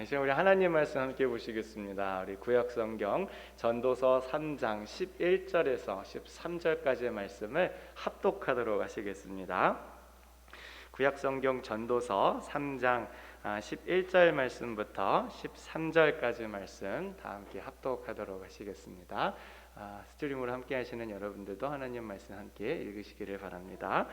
이제 우리 하나님 말씀 함께 보시겠습니다. 우리 구약성경 전도서 3장 11절에서 13절까지의 말씀을 합독하도록 하시겠습니다. 구약성경 전도서 3장 11절 말씀부터 13절까지 말씀 다 함께 합독하도록 하시겠습니다. 스트리밍으로 함께 하시는 여러분들도 하나님 말씀 함께 읽으시기를 바랍니다.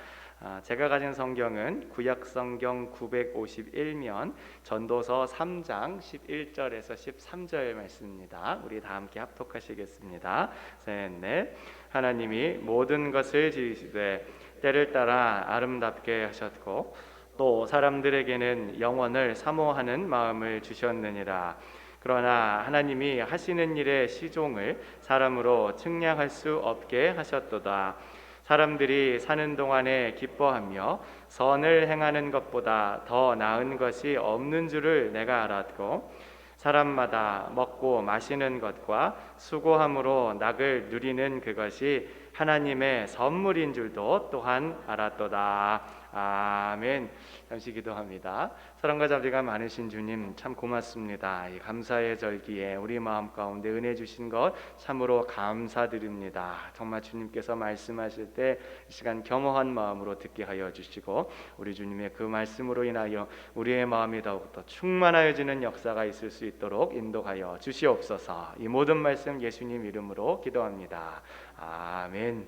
제가 가진 성경은 구약성경 951면 전도서 3장 11절에서 13절 말씀입니다. 우리 다 함께 합독하시겠습니다. 셋, 넷. 하나님이 모든 것을 지으시되 때를 따라 아름답게 하셨고 또 사람들에게는 영원을 사모하는 마음을 주셨느니라. 그러나 하나님이 하시는 일의 시종을 사람으로 측량할 수 없게 하셨도다. 사람들이 사는 동안에 기뻐하며 선을 행하는 것보다 더 나은 것이 없는 줄을 내가 알았고 사람마다 먹고 마시는 것과 수고함으로 낙을 누리는 그것이 하나님의 선물인 줄도 또한 알았도다. 아멘. 잠시 기도합니다. 사랑과 자비가 많으신 주님 참 고맙습니다. 이 감사의 절기에 우리 마음 가운데 은혜 주신 것 참으로 감사드립니다. 정말 주님께서 말씀하실 때 이 시간 겸허한 마음으로 듣게 하여 주시고 우리 주님의 그 말씀으로 인하여 우리의 마음이 더욱더 충만하여지는 역사가 있을 수 있도록 인도하여 주시옵소서. 이 모든 말씀 예수님 이름으로 기도합니다. 아멘.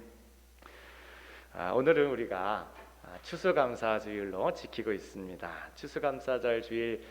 오늘은 우리가 추수감사주일로 지키고 있습니다. 추수감사절 주일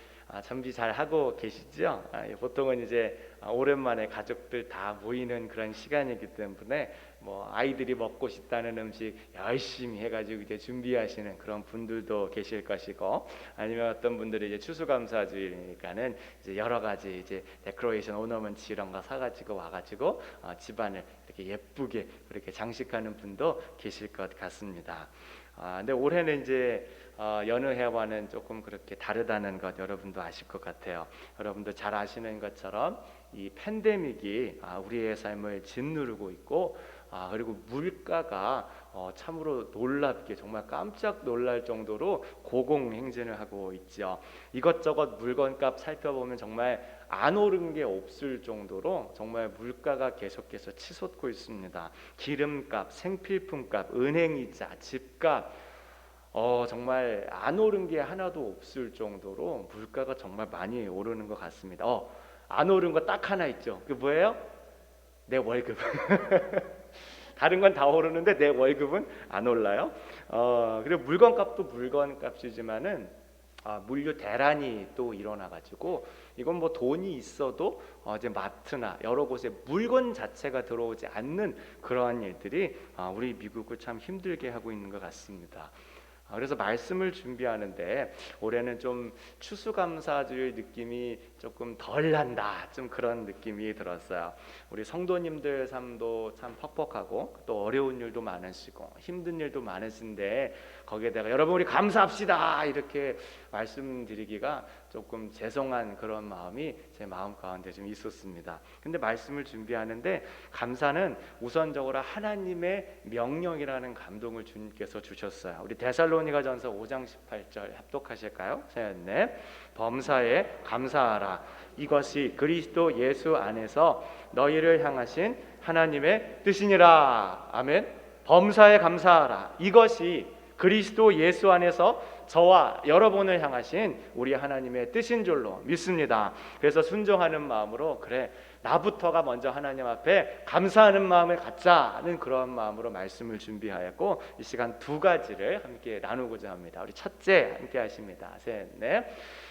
준비 잘 하고 계시죠? 보통은 이제 오랜만에 가족들 다 모이는 그런 시간이기 때문에 뭐 아이들이 먹고 싶다는 음식 열심히 해가지고 이제 준비하시는 그런 분들도 계실 것이고, 아니면 어떤 분들이 이제 추수감사주일이니까는 이제 여러 가지 이제 데코레이션 오너먼트 이런 거 사가지고 와가지고 집안을 이렇게 예쁘게 그렇게 장식하는 분도 계실 것 같습니다. 근데 올해는 이제 여느 해와는 조금 그렇게 다르다는 것 여러분도 아실 것 같아요. 여러분도 잘 아시는 것처럼 이 팬데믹이 우리의 삶을 짓누르고 있고, 그리고 물가가 참으로 놀랍게 정말 깜짝 놀랄 정도로 고공행진을 하고 있죠. 이것저것 물건값 살펴보면 정말 안 오른 게 없을 정도로 정말 물가가 계속해서 치솟고 있습니다. 기름값, 생필품값, 은행이자, 집값, 정말 안 오른 게 하나도 없을 정도로 물가가 정말 많이 오르는 것 같습니다. 안 오른 거 딱 하나 있죠. 그 뭐예요? 내 월급. 다른 건 다 오르는데 내 월급은 안 올라요. 그리고 물건값도 물건값이지만은 물류 대란이 또 일어나가지고 이건 뭐 돈이 있어도 이제 마트나 여러 곳에 물건 자체가 들어오지 않는 그러한 일들이 우리 미국을 참 힘들게 하고 있는 것 같습니다. 그래서 말씀을 준비하는데 올해는 좀 추수감사주일 느낌이 조금 덜 난다, 좀 그런 느낌이 들었어요. 우리 성도님들 삶도 참 퍽퍽하고 또 어려운 일도 많으시고 힘든 일도 많으신데 거기에다가 여러분 우리 감사합시다 이렇게 말씀드리기가 조금 죄송한 그런 마음이 제 마음 가운데 좀 있었습니다. 근데 말씀을 준비하는데 감사는 우선적으로 하나님의 명령이라는 감동을 주님께서 주셨어요. 우리 데살로니가전서 5장 18절 합독하실까요? 셋, 넷. 범사에 감사하라. 이것이 그리스도 예수 안에서 너희를 향하신 하나님의 뜻이니라. 아멘. 범사에 감사하라. 이것이 그리스도 예수 안에서 저와 여러분을 향하신 우리 하나님의 뜻인 줄로 믿습니다. 그래서 순종하는 마음으로 그래 나부터가 먼저 하나님 앞에 감사하는 마음을 갖자는 그런 마음으로 말씀을 준비하였고 이 시간 두 가지를 함께 나누고자 합니다. 우리 첫째 함께 하십니다. 셋, 넷.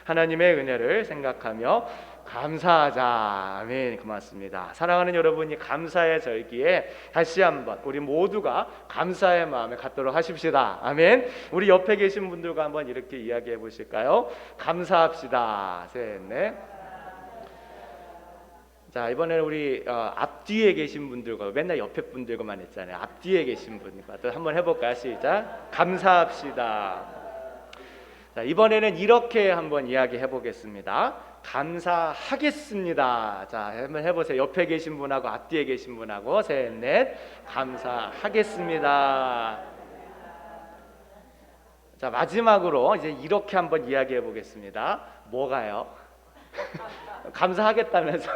하나님의 은혜를 생각하며 감사하자. 아멘. 고맙습니다. 사랑하는 여러분이 감사의 절기에 다시 한번 우리 모두가 감사의 마음을 갖도록 하십시다. 아멘. 우리 옆에 계신 분들과 한번 이렇게 이야기해 보실까요? 감사합시다. 셋, 넷. 자, 이번에는 우리 앞뒤에 계신 분들과 맨날 옆에 분들과만 했잖아요. 앞뒤에 계신 분과 또 한번 해볼까요? 시작. 감사합시다. 자, 이번에는 이렇게 한번 이야기해 보겠습니다. 감사하겠습니다. 자, 한번 해보세요. 옆에 계신 분하고 앞뒤에 계신 분하고 셋, 넷. 감사하겠습니다. 자, 마지막으로 이제 이렇게 한번 이야기해 보겠습니다. 뭐가요? 감사하겠다면서.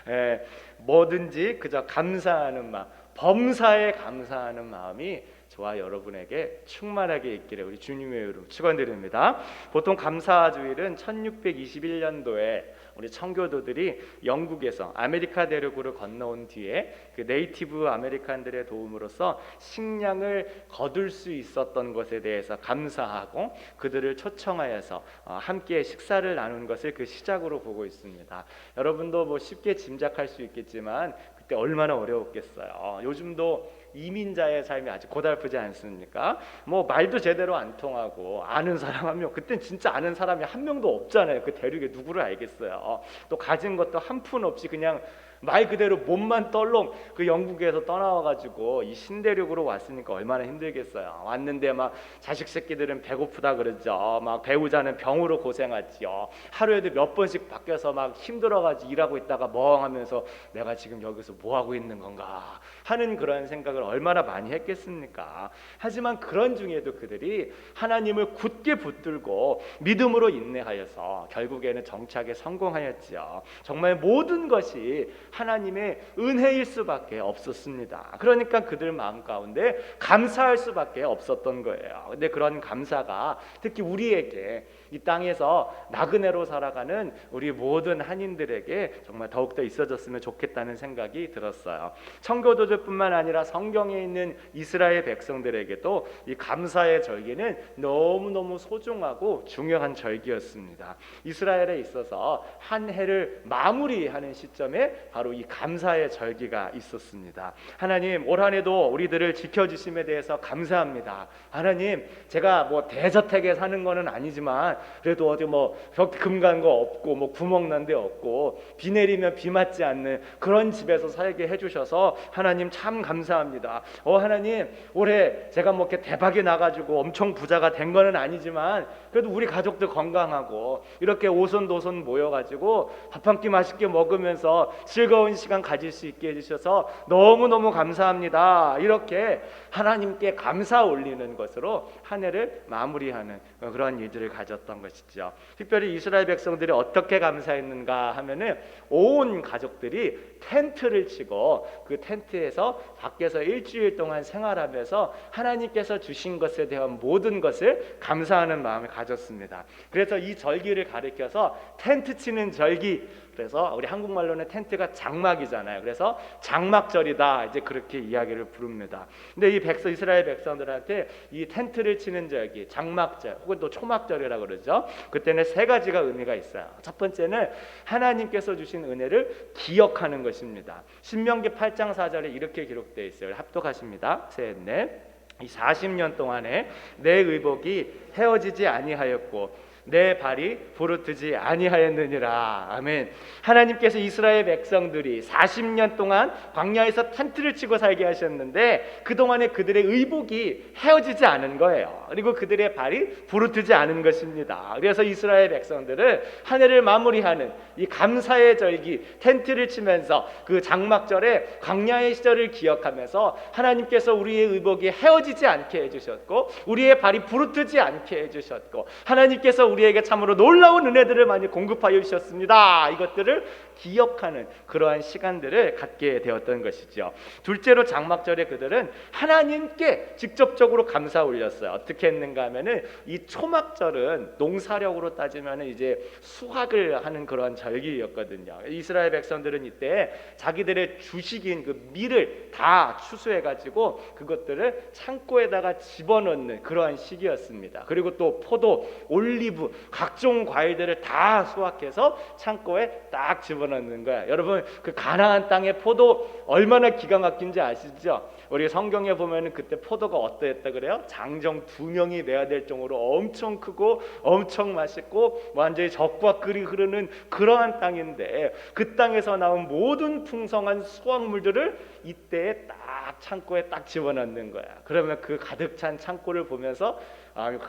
예, 뭐든지 그저 감사하는 마음, 범사에 감사하는 마음이 저와 여러분에게 충만하게 있기를 우리 주님의 이름 축원드립니다. 보통 감사주일은 1621년도에 우리 청교도들이 영국에서 아메리카 대륙으로 건너온 뒤에 그 네이티브 아메리칸들의 도움으로써 식량을 거둘 수 있었던 것에 대해서 감사하고 그들을 초청하여서 함께 식사를 나눈 것을 그 시작으로 보고 있습니다. 여러분도 뭐 쉽게 짐작할 수 있겠지만 그때 얼마나 어려웠겠어요. 요즘도 이민자의 삶이 아주 고달프지 않습니까? 뭐 말도 제대로 안 통하고 아는 사람 한 명, 그땐 진짜 아는 사람이 한 명도 없잖아요. 그 대륙에 누구를 알겠어요. 또 가진 것도 한 푼 없이 그냥 말 그대로 몸만 떨렁 그 영국에서 떠나와가지고 이 신대륙으로 왔으니까 얼마나 힘들겠어요. 왔는데 막 자식 새끼들은 배고프다 그러죠. 막 배우자는 병으로 고생하지요. 하루에도 몇 번씩 바뀌어서 막 힘들어가지고 일하고 있다가 멍하면서 내가 지금 여기서 뭐 하고 있는 건가 하는 그런 생각을 얼마나 많이 했겠습니까? 하지만 그런 중에도 그들이 하나님을 굳게 붙들고 믿음으로 인내하여서 결국에는 정착에 성공하였지요. 정말 모든 것이 하나님의 은혜일 수밖에 없었습니다. 그러니까 그들 마음 가운데 감사할 수밖에 없었던 거예요. 근데 그런 감사가 특히 우리에게 이 땅에서 나그네로 살아가는 우리 모든 한인들에게 정말 더욱더 있어졌으면 좋겠다는 생각이 들었어요. 청교도들뿐만 아니라 성경에 있는 이스라엘 백성들에게도 이 감사의 절기는 너무너무 소중하고 중요한 절기였습니다. 이스라엘에 있어서 한 해를 마무리하는 시점에 바로 이 감사의 절기가 있었습니다. 하나님, 올 한 해도 우리들을 지켜주심에 대해서 감사합니다. 하나님, 제가 뭐 대저택에 사는 거는 아니지만 그래도 어디 뭐 금간 거 없고 뭐 구멍 난 데 없고 비 내리면 비 맞지 않는 그런 집에서 살게 해주셔서 하나님 참 감사합니다. 하나님, 올해 제가 뭐 이렇게 대박이 나가지고 엄청 부자가 된 거는 아니지만 그래도 우리 가족들 건강하고 이렇게 오손도손 모여가지고 밥 한 끼 맛있게 먹으면서 즐거운 시간 가질 수 있게 해주셔서 너무너무 감사합니다. 이렇게 하나님께 감사 올리는 것으로 한 해를 마무리하는 그런 일들을 가졌던 것이죠. 특별히 이스라엘 백성들이 어떻게 감사했는가 하면은 온 가족들이 텐트를 치고 그 텐트에서 밖에서 일주일 동안 생활하면서 하나님께서 주신 것에 대한 모든 것을 감사하는 마음을 가졌습니다. 그래서 이 절기를 가리켜서 텐트 치는 절기, 그래서 우리 한국말로는 텐트가 장막이잖아요. 그래서 장막절이다 이제 그렇게 이야기를 부릅니다. 근데 이 이스라엘 백성들한테 이 텐트를 치는 절기, 장막절 혹은 또 초막절이라고 그러죠. 그때는 세 가지가 의미가 있어요. 첫 번째는 하나님께서 주신 은혜를 기억하는 것입니다. 신명기 8장 4절에 이렇게 기록되어 있어요. 합독하십니다. 셋, 넷. 이 40년 동안에 내 의복이 헤어지지 아니하였고 내 발이 부르트지 아니하였느니라. 아멘. 하나님께서 이스라엘 백성들이 40년 동안 광야에서 텐트를 치고 살게 하셨는데 그동안에 그들의 의복이 헤어지지 않은 거예요. 그리고 그들의 발이 부르트지 않은 것입니다. 그래서 이스라엘 백성들은 한 해를 마무리하는 이 감사의 절기 텐트를 치면서 그 장막절에 광야의 시절을 기억하면서 하나님께서 우리의 의복이 헤어지지 않게 해주셨고 우리의 발이 부르트지 않게 해주셨고 하나님께서 우리에게 참으로 놀라운 은혜들을 많이 공급하여 주셨습니다. 이것들을 기억하는 그러한 시간들을 갖게 되었던 것이죠. 둘째로 장막절에 그들은 하나님께 직접적으로 감사 올렸어요. 어떻게 했는가 하면은 이 초막절은 농사력으로 따지면 이제 수확을 하는 그런 절기였거든요. 이스라엘 백성들은 이때 자기들의 주식인 그 밀을 다 추수해 가지고 그것들을 창고에다가 집어넣는 그러한 시기였습니다. 그리고 또 포도, 올리브 각종 과일들을 다 수확해서 창고에 딱 집어넣는 거야. 여러분 그 가나안 땅의 포도 얼마나 기가 막힌지 아시죠? 우리 성경에 보면은 그때 포도가 어떠했다 그래요? 장정 2명이 내야 될 정도로 엄청 크고 엄청 맛있고 완전히 젖과 꿀이 흐르는 그러한 땅인데 그 땅에서 나온 모든 풍성한 수확물들을 이때에 딱 창고에 딱 집어넣는 거야. 그러면 그 가득 찬 창고를 보면서 확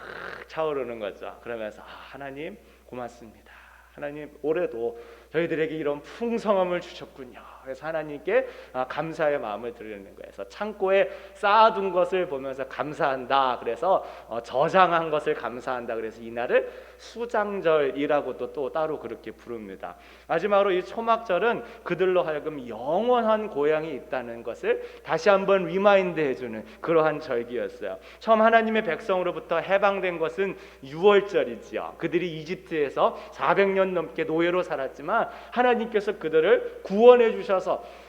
차오르는 거죠. 그러면서 하나님 고맙습니다. 하나님 올해도 저희들에게 이런 풍성함을 주셨군요. 그래서 하나님께 감사의 마음을 드리는 거예요. 그래서 창고에 쌓아둔 것을 보면서 감사한다. 그래서 저장한 것을 감사한다. 그래서 이날을 수장절이라고도 또 따로 그렇게 부릅니다. 마지막으로 이 초막절은 그들로 하여금 영원한 고향이 있다는 것을 다시 한번 리마인드 해주는 그러한 절기였어요. 처음 하나님의 백성으로부터 해방된 것은 6월절이지요. 그들이 이집트에서 400년 넘게 노예로 살았지만 하나님께서 그들을 구원해 주셔서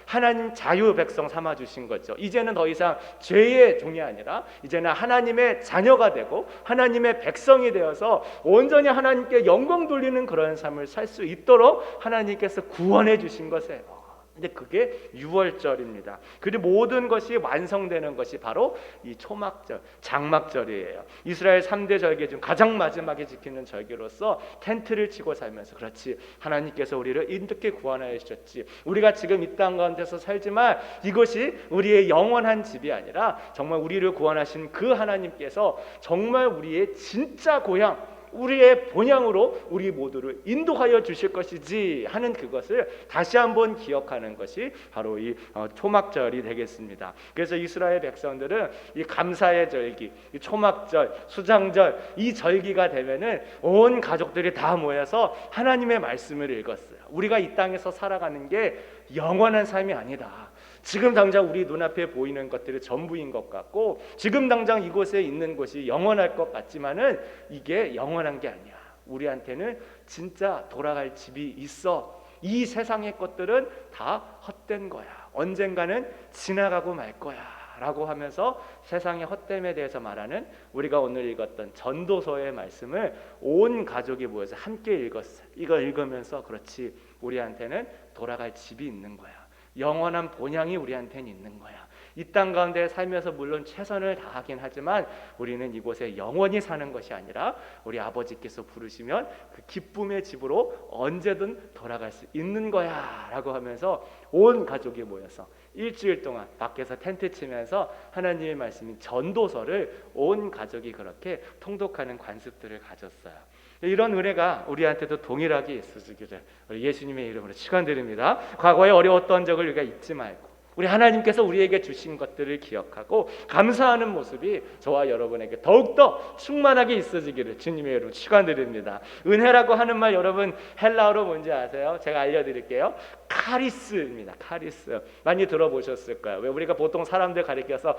하나님 자유 백성 삼아 주신 거죠. 이제는 더 이상 죄의 종이 아니라 이제는 하나님의 자녀가 되고 하나님의 백성이 되어서 온전히 하나님께 영광 돌리는 그런 삶을 살 수 있도록 하나님께서 구원해 주신 것이에요. 근데 그게 6월절입니다. 그리고 모든 것이 완성되는 것이 바로 이 초막절, 장막절이에요. 이스라엘 3대 절기 중 가장 마지막에 지키는 절기로서 텐트를 치고 살면서 그렇지, 하나님께서 우리를 이렇게 구원하여 주셨지, 우리가 지금 이 땅 가운데서 살지만 이것이 우리의 영원한 집이 아니라 정말 우리를 구원하신 그 하나님께서 정말 우리의 진짜 고향, 우리의 본향으로 우리 모두를 인도하여 주실 것이지 하는 그것을 다시 한번 기억하는 것이 바로 이 초막절이 되겠습니다. 그래서 이스라엘 백성들은 이 감사의 절기, 이 초막절, 수장절, 이 절기가 되면은 온 가족들이 다 모여서 하나님의 말씀을 읽었어요. 우리가 이 땅에서 살아가는 게 영원한 삶이 아니다. 지금 당장 우리 눈앞에 보이는 것들이 전부인 것 같고 지금 당장 이곳에 있는 것이 영원할 것 같지만은 이게 영원한 게 아니야. 우리한테는 진짜 돌아갈 집이 있어. 이 세상의 것들은 다 헛된 거야. 언젠가는 지나가고 말 거야 라고 하면서 세상의 헛됨에 대해서 말하는 우리가 오늘 읽었던 전도서의 말씀을 온 가족이 모여서 함께 읽었어요. 이거 읽으면서 그렇지, 우리한테는 돌아갈 집이 있는 거야. 영원한 본향이 우리한테는 있는 거야. 이 땅 가운데 살면서 물론 최선을 다하긴 하지만 우리는 이곳에 영원히 사는 것이 아니라 우리 아버지께서 부르시면 그 기쁨의 집으로 언제든 돌아갈 수 있는 거야 라고 하면서 온 가족이 모여서 일주일 동안 밖에서 텐트 치면서 하나님의 말씀인 전도서를 온 가족이 그렇게 통독하는 관습들을 가졌어요. 이런 은혜가 우리한테도 동일하게 있으시기를 예수님의 이름으로 축원드립니다. 과거에 어려웠던 적을 우리가 잊지 말고 우리 하나님께서 우리에게 주신 것들을 기억하고 감사하는 모습이 저와 여러분에게 더욱더 충만하게 있어지기를 주님의 이름으로 축원드립니다. 은혜라고 하는 말 여러분 헬라어로 뭔지 아세요? 제가 알려드릴게요. 카리스입니다. 카리스. 많이 들어보셨을 거예요. 왜 우리가 보통 사람들 가리켜서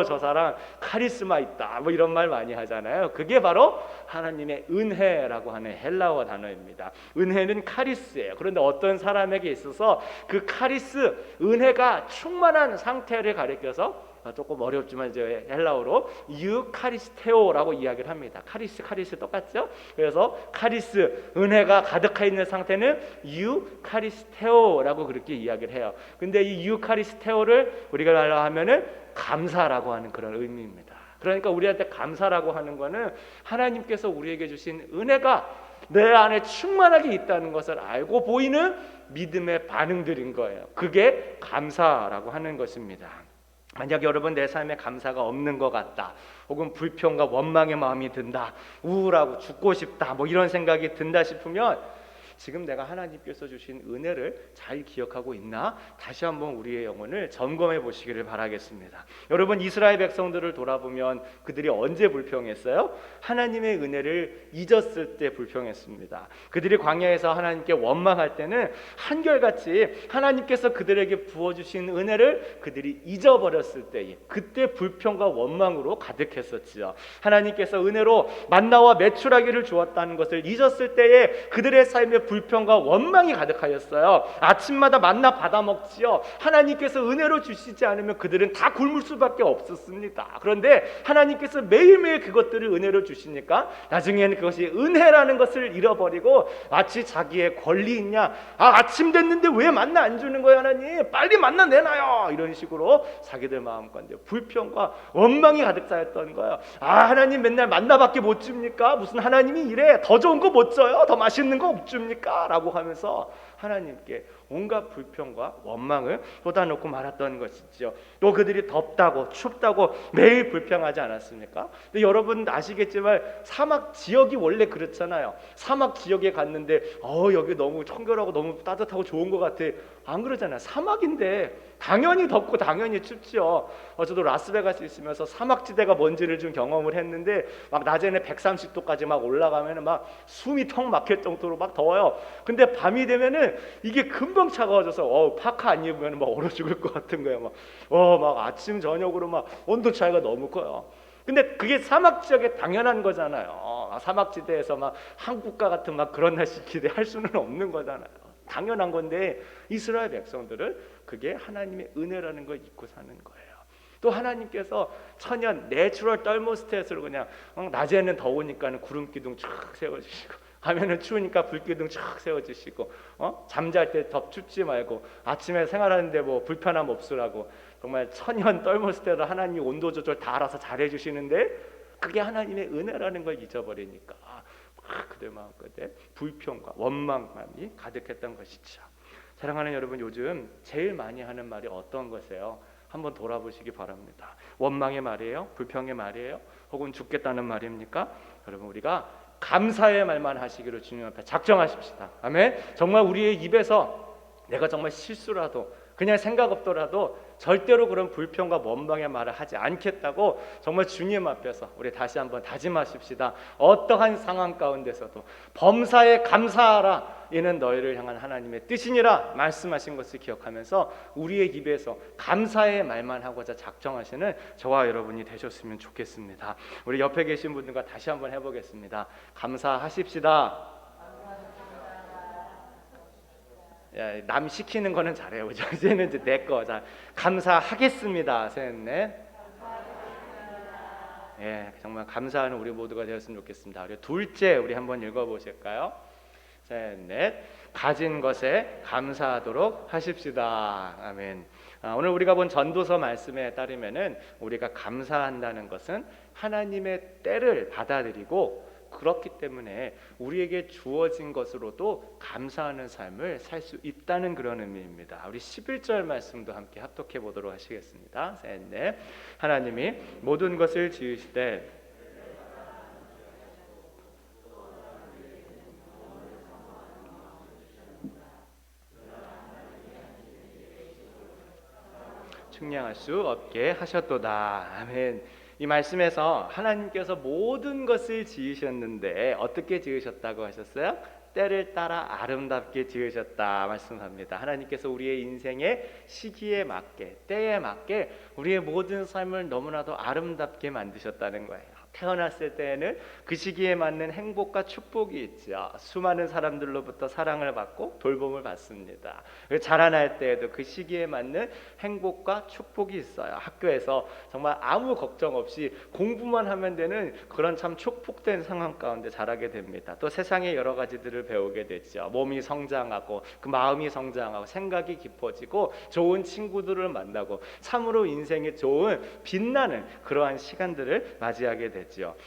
저 사람 카리스마 있다 뭐 이런 말 많이 하잖아요. 그게 바로 하나님의 은혜라고 하는 헬라어 단어입니다. 은혜는 카리스예요. 그런데 어떤 사람에게 있어서 그 카리스, 은혜가 충만한 상태를 가리켜서 조금 어렵지만 이제 헬라어로 유카리스테오라고 이야기를 합니다. 카리스 똑같죠? 그래서 카리스, 은혜가 가득해 있는 상태는 유카리스테오라고 그렇게 이야기를 해요. 근데 이 유카리스테오를 우리가 말로 하면은 감사라고 하는 그런 의미입니다. 그러니까 우리한테 감사라고 하는 거는 하나님께서 우리에게 주신 은혜가 내 안에 충만하게 있다는 것을 알고 보이는 믿음의 반응들인 거예요. 그게 감사라고 하는 것입니다. 만약 여러분 내 삶에 감사가 없는 것 같다, 혹은 불평과 원망의 마음이 든다, 우울하고 죽고 싶다 뭐 이런 생각이 든다 싶으면 지금 내가 하나님께서 주신 은혜를 잘 기억하고 있나? 다시 한번 우리의 영혼을 점검해 보시기를 바라겠습니다. 여러분 이스라엘 백성들을 돌아보면 그들이 언제 불평했어요? 하나님의 은혜를 잊었을 때 불평했습니다. 그들이 광야에서 하나님께 원망할 때는 한결같이 하나님께서 그들에게 부어주신 은혜를 그들이 잊어버렸을 때에 그때 불평과 원망으로 가득했었지요. 하나님께서 은혜로 만나와 메추라기를 주었다는 것을 잊었을 때에 그들의 삶에 불평과 원망이 가득하였어요. 아침마다 만나 받아 먹지요. 하나님께서 은혜로 주시지 않으면 그들은 다 굶을 수밖에 없었습니다. 그런데 하나님께서 매일매일 그것들을 은혜로 주시니까 나중에는 그것이 은혜라는 것을 잃어버리고 마치 자기의 권리 있냐, 아침 됐는데 왜 만나 안 주는 거예요 하나님, 빨리 만나 내놔요, 이런 식으로 자기들 마음 가운데 불평과 원망이 가득 쌓였던 거예요. 하나님 맨날 만나밖에 못 줍니까? 무슨 하나님이 이래 더 좋은 거 못 줘요? 더 맛있는 거 못 줍니까? 라고 하면서 하나님께 온갖 불평과 원망을 쏟아놓고 말았던 것이지요. 또 그들이 덥다고 춥다고 매일 불평하지 않았습니까? 근데 여러분 아시겠지만 사막 지역이 원래 그렇잖아요. 사막 지역에 갔는데 여기 너무 청결하고 너무 따뜻하고 좋은 것 같아. 안 그러잖아요. 사막인데 당연히 덥고 당연히 춥죠. 저도 라스베가스 있으면서 사막지대가 뭔지를 좀 경험을 했는데 막 낮에는 130도까지 막 올라가면은 막 숨이 턱 막힐 정도로 막 더워요. 근데 밤이 되면은 이게 금방 차가워져서 파카 안 입으면 막 얼어 죽을 것 같은 거예요. 막 아침 저녁으로 막 온도 차이가 너무 커요. 근데 그게 사막 지역에 당연한 거잖아요. 사막지대에서 막 한국과 같은 막 그런 날씨 기대할 수는 없는 거잖아요. 당연한 건데 이스라엘 백성들은 그게 하나님의 은혜라는 걸 잊고 사는 거예요. 또 하나님께서 천연 내추럴 떨모스탯으로 그냥 낮에는 더우니까는 구름 기둥 쫙 세워주시고 하면은 추우니까 불 기둥 쫙 세워주시고 잠잘 때 덥 춥지 말고 아침에 생활하는데 뭐 불편함 없으라고 정말 천연 떨모스탯으로 하나님이 온도 조절 다 알아서 잘해주시는데 그게 하나님의 은혜라는 걸 잊어버리니까 그들 마음속에 불평과 원망감이 가득했던 것이죠. 사랑하는 여러분, 요즘 제일 많이 하는 말이 어떤 것이에요? 한번 돌아보시기 바랍니다. 원망의 말이에요? 불평의 말이에요? 혹은 죽겠다는 말입니까? 여러분, 우리가 감사의 말만 하시기로 주님 앞에 작정하십시다. 아멘. 정말 우리의 입에서 내가 정말 실수라도 그냥 생각 없더라도 절대로 그런 불평과 원망의 말을 하지 않겠다고 정말 주님 앞에서 우리 다시 한번 다짐하십시다. 어떠한 상황 가운데서도 범사에 감사하라. 이는 너희를 향한 하나님의 뜻이니라 말씀하신 것을 기억하면서 우리의 입에서 감사의 말만 하고자 작정하시는 저와 여러분이 되셨으면 좋겠습니다. 우리 옆에 계신 분들과 다시 한번 해보겠습니다. 감사하십시다. 남 시키는 거는 잘해요. 그죠? 이제는 이제 내 거. 자, 감사하겠습니다. 셋, 넷. 정말 감사하는 우리 모두가 되었으면 좋겠습니다. 우리 둘째 우리 한번 읽어보실까요? 셋, 넷. 가진 것에 감사하도록 하십시다. 아멘. 오늘 우리가 본 전도서 말씀에 따르면은 우리가 감사한다는 것은 하나님의 때를 받아들이고 그렇기 때문에 우리에게 주어진 것으로도 감사하는 삶을 살 수 있다는 그런 의미입니다. 우리 11절 말씀도 함께 합독해 보도록 하시겠습니다. 셋, 넷. 하나님이 모든 것을 지으시되 측량할 수 없게 하셨도다. 아멘. 이 말씀에서 하나님께서 모든 것을 지으셨는데 어떻게 지으셨다고 하셨어요? 때를 따라 아름답게 지으셨다 말씀합니다. 하나님께서 우리의 인생의 시기에 맞게 때에 맞게 우리의 모든 삶을 너무나도 아름답게 만드셨다는 거예요. 태어났을 때에는 그 시기에 맞는 행복과 축복이 있죠. 수많은 사람들로부터 사랑을 받고 돌봄을 받습니다. 자라날 때에도 그 시기에 맞는 행복과 축복이 있어요. 학교에서 정말 아무 걱정 없이 공부만 하면 되는 그런 참 축복된 상황 가운데 자라게 됩니다. 또 세상의 여러 가지들을 배우게 되죠. 몸이 성장하고 그 마음이 성장하고 생각이 깊어지고 좋은 친구들을 만나고 참으로 인생에 좋은 빛나는 그러한 시간들을 맞이하게 되죠.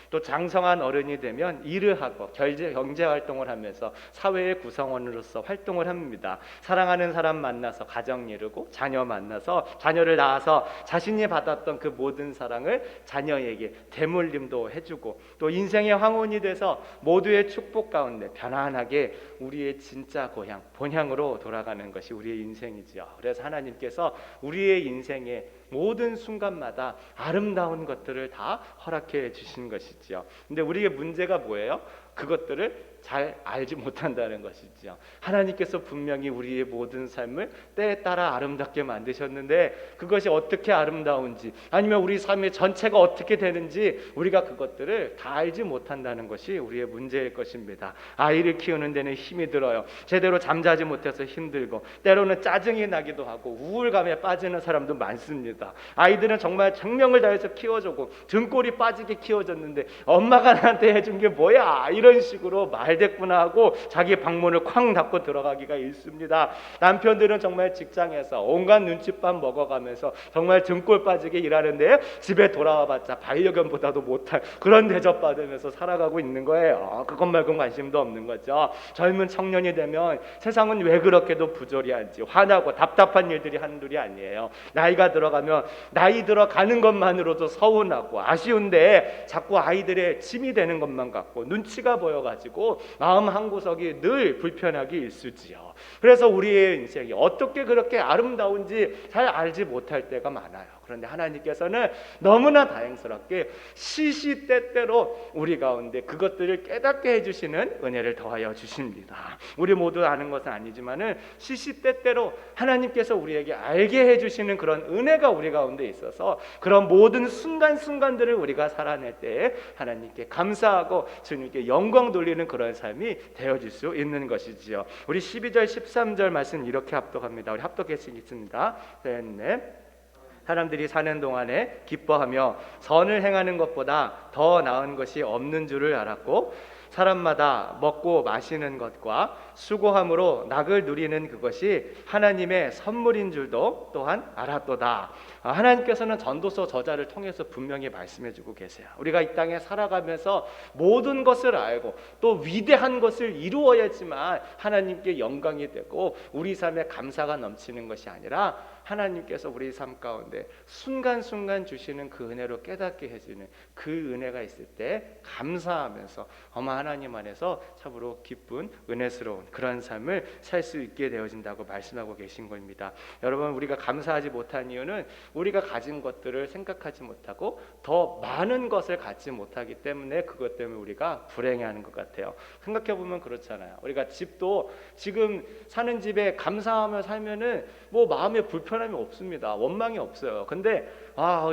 또 장성한 어른이 되면 일을 하고 경제 활동을 하면서 사회의 구성원으로서 활동을 합니다. 사랑하는 사람 만나서 가정 이루고 자녀 만나서 자녀를 낳아서 자신이 받았던 그 모든 사랑을 자녀에게 대물림도 해주고 또 인생의 황혼이 돼서 모두의 축복 가운데 편안하게 우리의 진짜 고향 본향으로 돌아가는 것이 우리의 인생이지요. 그래서 하나님께서 우리의 인생에 모든 순간마다 아름다운 것들을 다 허락해 주신 것이지요. 근데 우리의 문제가 뭐예요? 그것들을 잘 알지 못한다는 것이죠. 하나님께서 분명히 우리의 모든 삶을 때에 따라 아름답게 만드셨는데 그것이 어떻게 아름다운지 아니면 우리 삶의 전체가 어떻게 되는지 우리가 그것들을 다 알지 못한다는 것이 우리의 문제일 것입니다. 아이를 키우는 데는 힘이 들어요. 제대로 잠자지 못해서 힘들고 때로는 짜증이 나기도 하고 우울감에 빠지는 사람도 많습니다. 아이들은 정말 정명을 다해서 키워주고 등골이 빠지게 키워줬는데 엄마가 나한테 해준 게 뭐야? 이런 식으로 말됐구나 하고 자기 방문을 쾅 닫고 들어가기가 일쑤입니다. 남편들은 정말 직장에서 온갖 눈칫밥 먹어가면서 정말 등골 빠지게 일하는데 집에 돌아와봤자 반려견보다도 못할 그런 대접받으면서 살아가고 있는 거예요. 그것 말고 관심도 없는 거죠. 젊은 청년이 되면 세상은 왜 그렇게도 부조리한지 화나고 답답한 일들이 한둘이 아니에요. 나이가 들어가면 나이 들어가는 것만으로도 서운하고 아쉬운데 자꾸 아이들의 짐이 되는 것만 같고 눈치가 보여가지고 마음 한구석이 늘 불편하기 일쑤지요. 그래서 우리의 인생이 어떻게 그렇게 아름다운지 잘 알지 못할 때가 많아요. 그런데 하나님께서는 너무나 다행스럽게 시시때때로 우리 가운데 그것들을 깨닫게 해주시는 은혜를 더하여 주십니다. 우리 모두 아는 것은 아니지만은 시시때때로 하나님께서 우리에게 알게 해주시는 그런 은혜가 우리 가운데 있어서 그런 모든 순간순간들을 우리가 살아낼 때에 하나님께 감사하고 주님께 영광 돌리는 그런 삶이 되어질 수 있는 것이지요. 우리 12절 13절 말씀 이렇게 합독합니다. 우리 합독했습니다. 네. 사람들이 사는 동안에 기뻐하며 선을 행하는 것보다 더 나은 것이 없는 줄을 알았고 사람마다 먹고 마시는 것과 수고함으로 낙을 누리는 그것이 하나님의 선물인 줄도 또한 알았도다. 하나님께서는 전도서 저자를 통해서 분명히 말씀해주고 계세요. 우리가 이 땅에 살아가면서 모든 것을 알고 또 위대한 것을 이루어야지만 하나님께 영광이 되고 우리 삶에 감사가 넘치는 것이 아니라 하나님께서 우리 삶 가운데 순간순간 주시는 그 은혜로 깨닫게 해주는 그 은혜가 있을 때 감사하면서 하나님 안에서 참으로 기쁜 은혜스러운 그런 삶을 살 수 있게 되어진다고 말씀하고 계신 겁니다. 여러분, 우리가 감사하지 못한 이유는 우리가 가진 것들을 생각하지 못하고 더 많은 것을 갖지 못하기 때문에 그것 때문에 우리가 불행해하는 것 같아요. 생각해보면 그렇잖아요. 우리가 집도 지금 사는 집에 감사하며 살면은 뭐 마음에 불편함이 없습니다. 원망이 없어요. 근데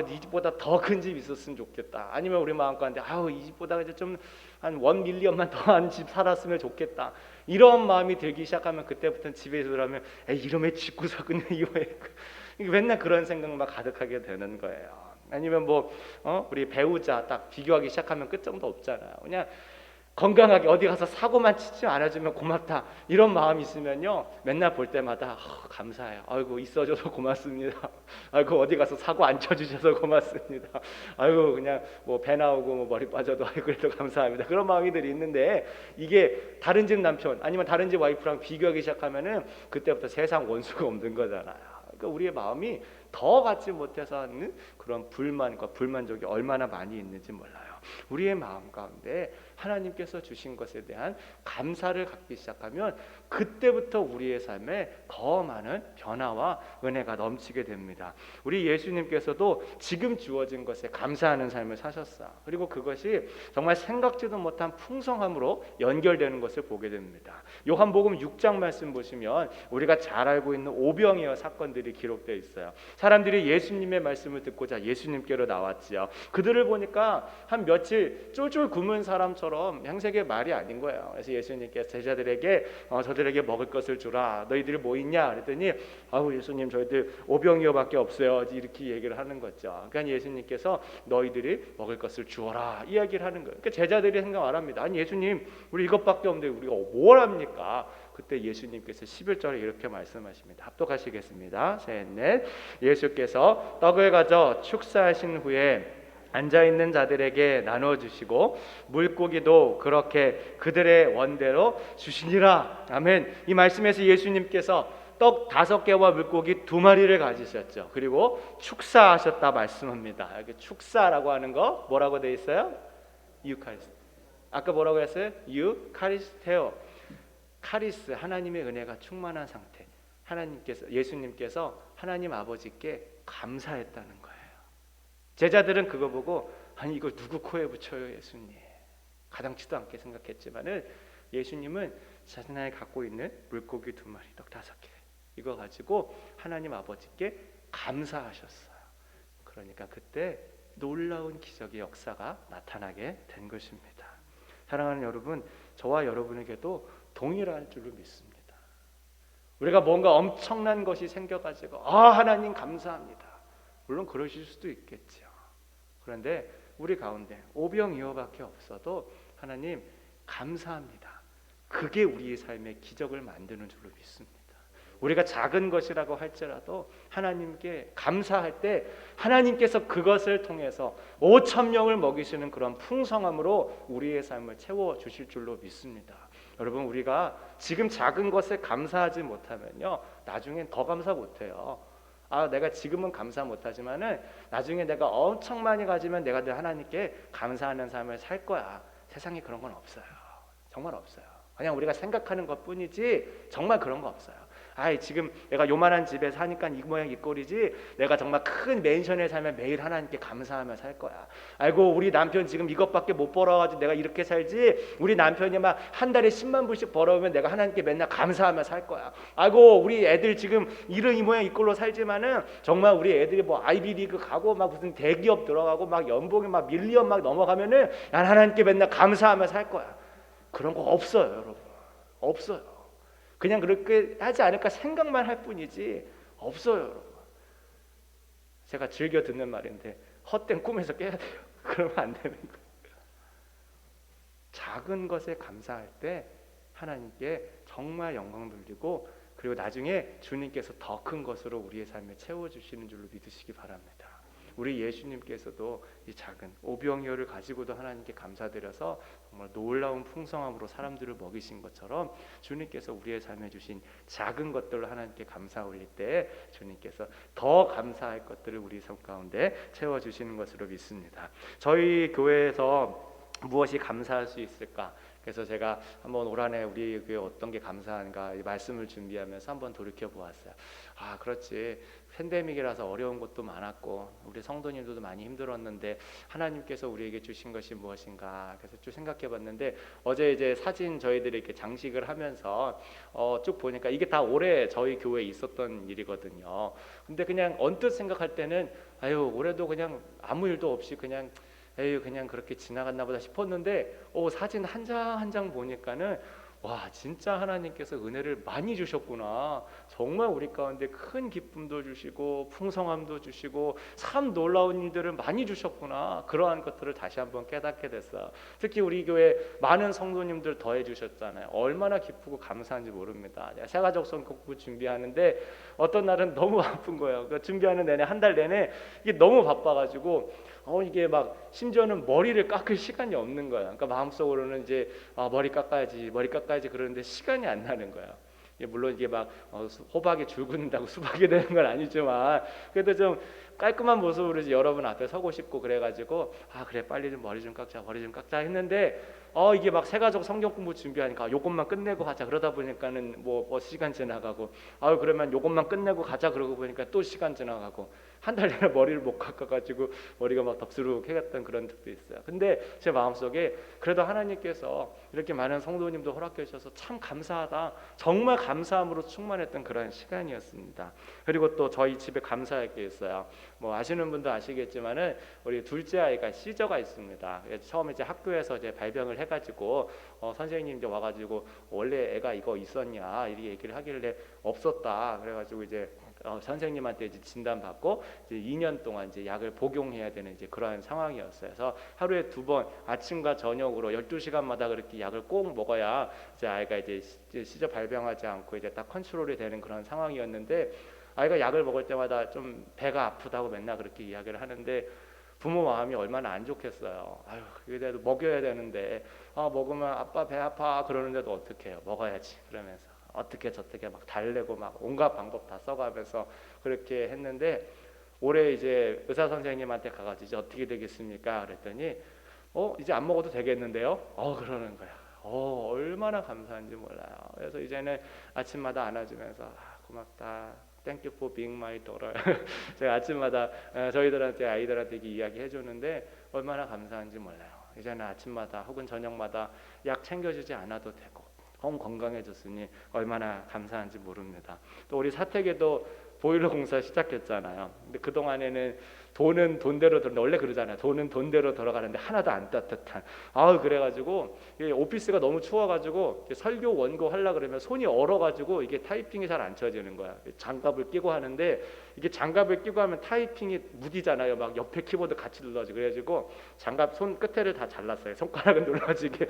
이 집보다 더 큰 집 있었으면 좋겠다. 아니면 우리 마음 가운데 이 집보다 이제 좀 한 1밀리언만 더한 집 살았으면 좋겠다. 이런 마음이 들기 시작하면 그때부터는 집에 들어가면 이름에 짓고 사겠네 이게 맨날 그런 생각만 가득하게 되는 거예요. 아니면 우리 배우자 딱 비교하기 시작하면 끝점도 없잖아요. 그냥 건강하게 어디 가서 사고만 치지 않아주면 고맙다 이런 마음이 있으면요 맨날 볼 때마다 감사해요. 아이고 있어줘서 고맙습니다. 아이고 어디 가서 사고 안 쳐주셔서 고맙습니다. 아이고 그냥 배 나오고 머리 빠져도 그래도 감사합니다. 그런 마음이들이 있는데 이게 다른 집 남편 아니면 다른 집 와이프랑 비교하기 시작하면은 그때부터 세상 원수가 없는 거잖아요. 그러니까 우리의 마음이 더 갖지 못해서 하는 그런 불만과 불만족이 얼마나 많이 있는지 몰라요. 우리의 마음 가운데 하나님께서 주신 것에 대한 감사를 갖기 시작하면 그때부터 우리의 삶에 더 많은 변화와 은혜가 넘치게 됩니다. 우리 예수님께서도 지금 주어진 것에 감사하는 삶을 사셨어요. 그리고 그것이 정말 생각지도 못한 풍성함으로 연결되는 것을 보게 됩니다. 요한복음 6장 말씀 보시면 우리가 잘 알고 있는 오병이어 사건들이 기록되어 있어요. 사람들이 예수님의 말씀을 듣고자 예수님께로 나왔지요. 그들을 보니까 한 며칠 쫄쫄 굶은 사람처럼 양색의 말이 아닌 거예요. 그래서 예수님께서 제자들에게 저들에게 먹을 것을 주라. 너희들이 뭐 있냐? 그랬더니 예수님 저희들 오병이어밖에 없어요. 이렇게 얘기를 하는 거죠. 그러니까 예수님께서 너희들이 먹을 것을 주어라 이야기를 하는 거예요. 그러니까 제자들이 생각 안 합니다. 아니 예수님 우리 이것밖에 없는데 우리가 뭘 합니까? 그때 예수님께서 11절에 이렇게 말씀하십니다. 합독하시겠습니다. 셋, 넷. 예수께서 떡을 가져 축사하신 후에 앉아있는 자들에게 나눠주시고 물고기도 그렇게 그들의 원대로 주시니라. 아멘. 이 말씀에서 예수님께서 떡 5개와 물고기 2마리를 가지셨죠. 그리고 축사하셨다 말씀합니다. 여기 축사라고 하는 거 뭐라고 되어 있어요? 유카리스트. 아까 뭐라고 했어요? 유카리스테오. 카리스, 하나님의 은혜가 충만한 상태. 예수님께서 하나님 아버지께 감사했다는 거예요. 제자들은 그거 보고 이걸 누구 코에 붙여요 예수님. 가당치도 않게 생각했지만은 예수님은 자신이 갖고 있는 물고기 2마리, 떡 5개 이거 가지고 하나님 아버지께 감사하셨어요. 그러니까 그때 놀라운 기적의 역사가 나타나게 된 것입니다. 사랑하는 여러분, 저와 여러분에게도 동일할 줄로 믿습니다. 우리가 뭔가 엄청난 것이 생겨가지고 하나님 감사합니다. 물론 그러실 수도 있겠죠. 그런데 우리 가운데 오병이어밖에 없어도 하나님 감사합니다. 그게 우리의 삶의 기적을 만드는 줄로 믿습니다. 우리가 작은 것이라고 할지라도 하나님께 감사할 때 하나님께서 그것을 통해서 5천 명을 먹이시는 그런 풍성함으로 우리의 삶을 채워주실 줄로 믿습니다. 여러분, 우리가 지금 작은 것에 감사하지 못하면요, 나중엔 더 감사 못해요. 내가 지금은 감사 못하지만은 나중에 내가 엄청 많이 가지면 내가 늘 하나님께 감사하는 삶을 살 거야. 세상에 그런 건 없어요. 정말 없어요. 그냥 우리가 생각하는 것뿐이지 정말 그런 거 없어요. 지금 내가 요만한 집에 사니까 이 모양 이 꼴이지 내가 정말 큰 맨션에 살면 매일 하나님께 감사하며 살 거야. 아이고, 우리 남편 지금 이것밖에 못 벌어가지고 내가 이렇게 살지, 우리 남편이 막 한 달에 10만 불씩 벌어오면 내가 하나님께 맨날 감사하며 살 거야. 아이고, 우리 애들 지금 이런 이 모양 이 꼴로 살지만은 정말 우리 애들이 뭐 아이비리그 가고 막 무슨 대기업 들어가고 막 연봉이 막 밀리언 막 넘어가면은 난 하나님께 맨날 감사하며 살 거야. 그런 거 없어요, 여러분. 없어요. 그냥 그렇게 하지 않을까 생각만 할 뿐이지 없어요, 여러분. 제가 즐겨 듣는 말인데 헛된 꿈에서 깨야 돼요. 그러면 안 되는 거예요. 작은 것에 감사할 때 하나님께 정말 영광 돌리고, 그리고 나중에 주님께서 더 큰 것으로 우리의 삶을 채워주시는 줄로 믿으시기 바랍니다. 우리 예수님께서도 이 작은 오병이어를 가지고도 하나님께 감사드려서 정말 놀라운 풍성함으로 사람들을 먹이신 것처럼 주님께서 우리의 삶에 주신 작은 것들로 하나님께 감사 올릴 때 주님께서 더 감사할 것들을 우리 삶 가운데 채워주시는 것으로 믿습니다. 저희 교회에서 무엇이 감사할 수 있을까? 그래서 제가 한번 올 한해 우리 교회 어떤 게 감사한가 이 말씀을 준비하면서 한번 돌이켜 보았어요. 그렇지, 팬데믹이라서 어려운 것도 많았고 우리 성도님들도 많이 힘들었는데 하나님께서 우리에게 주신 것이 무엇인가, 그래서 쭉 생각해 봤는데 어제 이제 사진 저희들이 이렇게 장식을 하면서 쭉 보니까 이게 다 올해 저희 교회에 있었던 일이거든요. 근데 그냥 언뜻 생각할 때는 올해도 그냥 아무 일도 없이 그냥 그렇게 지나갔나 보다 싶었는데 사진 한 장 한 장 보니까는 와, 진짜 하나님께서 은혜를 많이 주셨구나. 정말 우리 가운데 큰 기쁨도 주시고 풍성함도 주시고 참 놀라운 일들을 많이 주셨구나. 그러한 것들을 다시 한번 깨닫게 됐어요. 특히 우리 교회 많은 성도님들 더해 주셨잖아요. 얼마나 기쁘고 감사한지 모릅니다. 새가족 성공부 준비하는데 어떤 날은 너무 바쁜 거예요. 준비하는 내내 한 달 내내 이게 너무 바빠가지고 이게 막 심지어는 머리를 깎을 시간이 없는 거야. 그러니까 마음속으로는 이제 머리 깎아야지 그러는데 시간이 안 나는 거야. 물론 이게 막 호박에 줄 긋는다고 수박이 되는 건 아니지만 그래도 좀 깔끔한 모습으로 이제 여러분 앞에 서고 싶고 그래가지고 그래 빨리 좀 머리 좀 깎자 했는데 이게 막 새가족 성경 공부 준비하니까 요것만 끝내고 가자 그러다 보니까는 뭐 시간 지나가고 그러면 요것만 끝내고 가자 그러고 보니까 또 시간 지나가고 한 달 내내 머리를 못 깎아가지고 머리가 막 덥수룩해갔던 그런 적도 있어요. 근데 제 마음속에 그래도 하나님께서 이렇게 많은 성도님도 허락해 주셔서 참 감사하다, 정말 감사함으로 충만했던 그런 시간이었습니다. 그리고 또 저희 집에 감사할 게 있어요. 뭐 아시는 분도 아시겠지만은 우리 둘째 아이가 시저가 있습니다. 처음에 이제 학교에서 이제 발병을 해가지고 선생님이 와가지고 원래 애가 이거 있었냐 이렇게 얘기를 하길래 없었다. 그래가지고 이제 선생님한테 이제 진단 받고 이제 2년 동안 이제 약을 복용해야 되는 이제 그러한 상황이었어요. 그래서 하루에 2번 아침과 저녁으로 12시간마다 그렇게 약을 꼭 먹어야 이제 아이가 이제 시저 발병하지 않고 이제 딱 컨트롤이 되는 그런 상황이었는데 아이가 약을 먹을 때마다 좀 배가 아프다고 맨날 그렇게 이야기를 하는데 부모 마음이 얼마나 안 좋겠어요. 그래도 먹여야 되는데 먹으면 아빠 배 아파 그러는데도 어떡해요. 먹어야지 그러면서 어떻게 저떻게 막 달래고 막 온갖 방법 다 써가면서 그렇게 했는데 올해 이제 의사 선생님한테 가가지고 이제 어떻게 되겠습니까? 그랬더니 이제 안 먹어도 되겠는데요? 그러는 거야. 얼마나 감사한지 몰라요. 그래서 이제는 아침마다 안아주면서 고맙다. Thank you for being my daughter. 제가 아침마다 저희들한테 아이들한테 이야기해 주는데 얼마나 감사한지 몰라요. 이제는 아침마다 혹은 저녁마다 약 챙겨주지 않아도 되고 건강해졌으니 얼마나 감사한지 모릅니다. 또 우리 사택에도 보일러 공사 시작했잖아요. 근데 그 동안에는 돈은 돈대로 원래 그러잖아요. 돈은 돈대로 돌아가는데 하나도 안 따뜻한. 그래가지고 오피스가 너무 추워가지고 설교 원고 하려 그러면 손이 얼어가지고 이게 타이핑이 잘 안 쳐지는 거야. 장갑을 끼고 하는데 이게 장갑을 끼고 하면 타이핑이 무디잖아요. 막 옆에 키보드 같이 눌러지고 그래가지고 장갑 손 끝에를 다 잘랐어요. 손가락은 눌러지게.